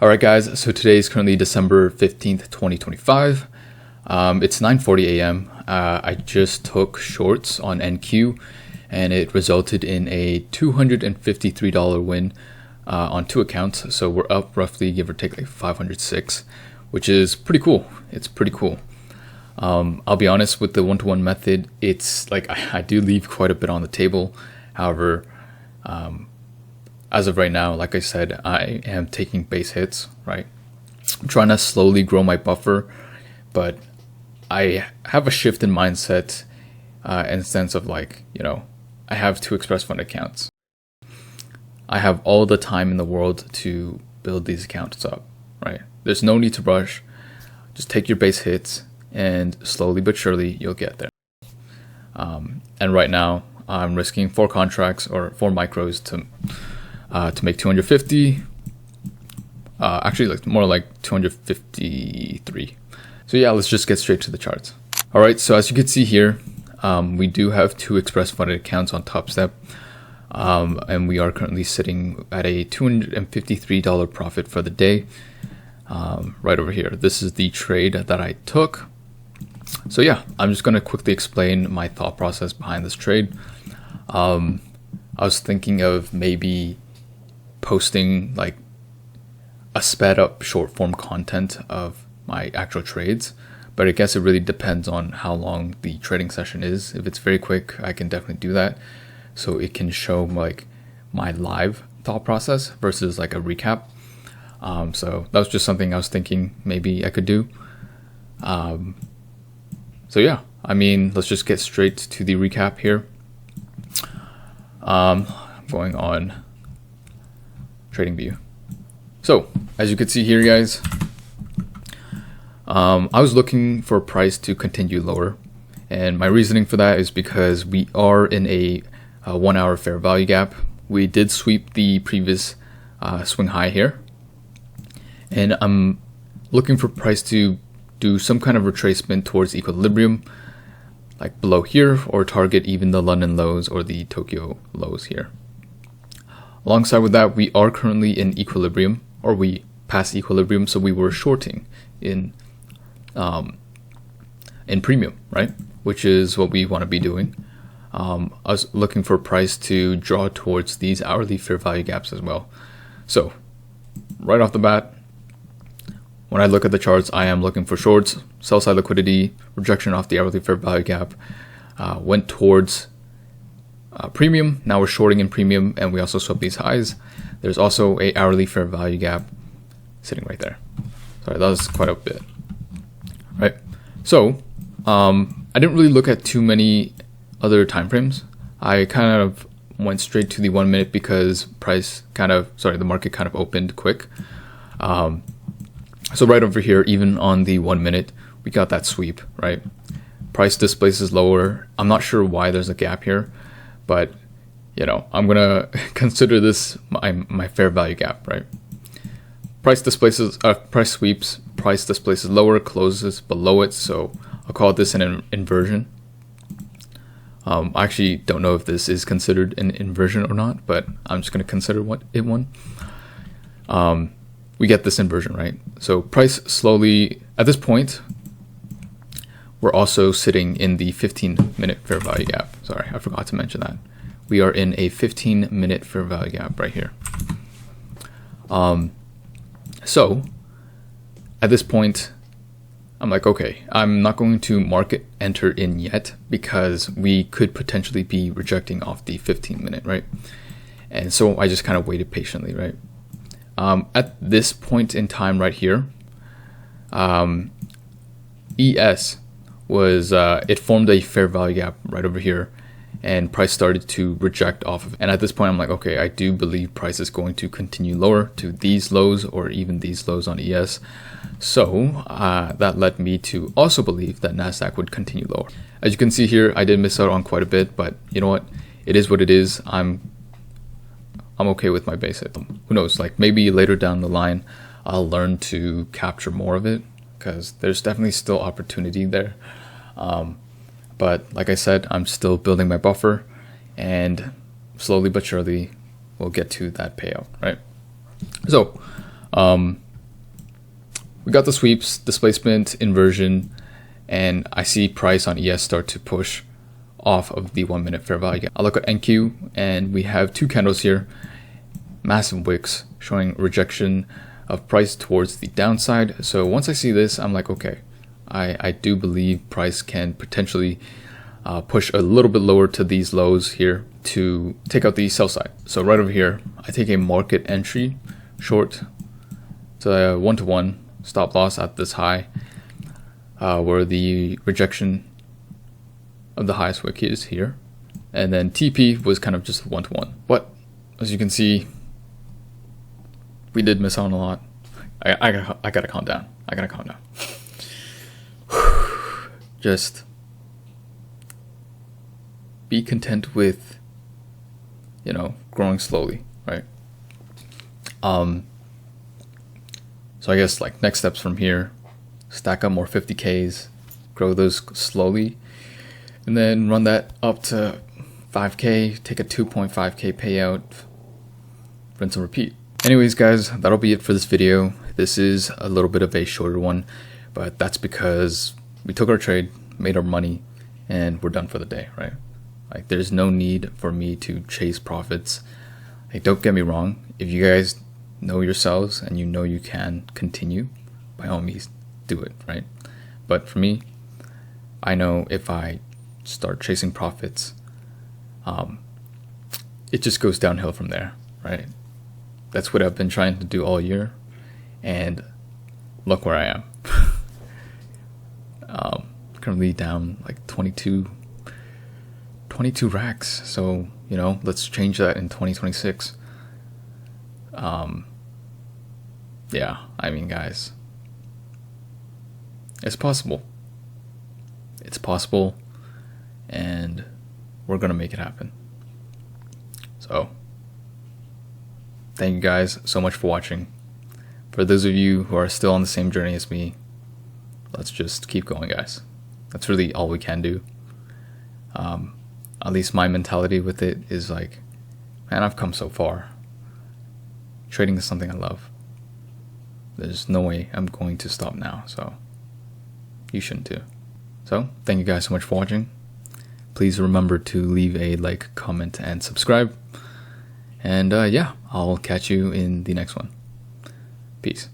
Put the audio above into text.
Alright guys, so today is currently December 15th, 2025. It's 9:40 a.m. I just took shorts on NQ and it resulted in a $253 win on two accounts. So we're up roughly, give or take, like 506, which is pretty cool. It's pretty cool. I'll be honest, with the one-to-one method, it's like I do leave quite a bit on the table. However, as of right now, like I said, I am taking base hits, right? I'm trying to slowly grow my buffer, but I have a shift in mindset in the sense of like, I have two Express Fund accounts. I have all the time in the world to build these accounts up, right? There's no need to rush. Just take your base hits and slowly but surely you'll get there. And right now I'm risking 4 contracts or 4 micros to make 250, actually like more like 253. So yeah, let's just get straight to the charts. All right, so as you can see here, we do have 2 Express Funded accounts on Top Step, and we are currently sitting at a $253 profit for the day, right over here. This is the trade that I took. So yeah, I'm just gonna quickly explain my thought process behind this trade. I was thinking of maybe posting like a sped up short form content of my actual trades, but I guess it really depends on how long the trading session is. If it's very quick, I can definitely do that, so it can show like my live thought process versus like a recap. So that was just something I was thinking maybe I could do. So yeah, I mean, let's just get straight to the recap here. Going on TradingView. So as you can see here, guys, I was looking for price to continue lower, and my reasoning for that is because we are in a 1 hour fair value gap. We did sweep the previous swing high here, and I'm looking for price to do some kind of retracement towards equilibrium, like below here, or target even the London lows or the Tokyo lows here. Alongside with that, we are currently in equilibrium, or we passed equilibrium, so we were shorting in premium, right? Which is what we want to be doing. I was looking for price to draw towards these hourly fair value gaps as well. So right off the bat, when I look at the charts, I am looking for shorts, sell side liquidity, rejection off the hourly fair value gap, went towards premium. Now we're shorting in premium, and we also swept these highs. There's also a hourly fair value gap sitting right there. Sorry, that was quite a bit, right? So I didn't really look at too many other time frames. I kind of went straight to the 1 minute because the market kind of opened quick. So right over here, even on the 1 minute, we got that sweep, right? Price displaces lower. I'm not sure why there's a gap here, but I'm gonna consider this my fair value gap, right? Price sweeps, price displaces lower, closes below it, so I'll call this an inversion. I actually don't know if this is considered an inversion or not, but I'm just gonna consider it one. We get this inversion, right? So price slowly, at this point, we're also sitting in the 15-minute fair value gap. Sorry, I forgot to mention that. We are in a 15-minute fair value gap right here. So at this point, I'm like, okay, I'm not going to market enter in yet because we could potentially be rejecting off the 15-minute, right? And so I just kind of waited patiently, right? At this point in time right here, ES was, it formed a fair value gap right over here, and price started to reject off of it. And at this point, I'm like, okay, I do believe price is going to continue lower to these lows or even these lows on ES. So that led me to also believe that NASDAQ would continue lower. As you can see here, I did miss out on quite a bit, but you know what? It is what it is. I'm okay with my base hit. Who knows, like maybe later down the line, I'll learn to capture more of it because there's definitely still opportunity there. But like I said, I'm still building my buffer, and slowly but surely we'll get to that payout, right? So we got the sweeps, displacement, inversion, and I see price on ES start to push off of the 1 minute fair value. I look at NQ and we have two candles here, massive wicks showing rejection of price towards the downside. So once I see this, I'm like, okay, I do believe price can potentially push a little bit lower to these lows here to take out the sell side. So right over here, I take a market entry short to 1-to-1 stop loss at this high, where the rejection of the highest wick is here, and then TP was kind of just 1-to-1. But as you can see, we did miss out on a lot. I gotta calm down. I gotta calm down. Just be content with, you know, growing slowly, right? So I guess like next steps from here, stack up more 50Ks, grow those slowly, and then run that up to 5K, take a 2.5K payout, rinse and repeat. Anyways guys, that'll be it for this video. This is a little bit of a shorter one, but that's because we took our trade, made our money, and we're done for the day, right? Like there's no need for me to chase profits. Like don't get me wrong, if you guys know yourselves and you know you can continue, by all means do it, right? But for me, I know if I start chasing profits, it just goes downhill from there, right? That's what I've been trying to do all year, and look where I am. Currently down like 22 racks. So, you know, let's change that in 2026. Yeah, I mean, guys, it's possible. It's possible, and we're gonna make it happen. So, thank you guys so much for watching. For those of you who are still on the same journey as me, let's just keep going, guys. That's really all we can do. At least my mentality with it is like, man, I've come so far. Trading is something I love. There's no way I'm going to stop now, so you shouldn't too. So, thank you guys so much for watching. Please remember to leave a like, comment, and subscribe. And yeah, I'll catch you in the next one. Peace.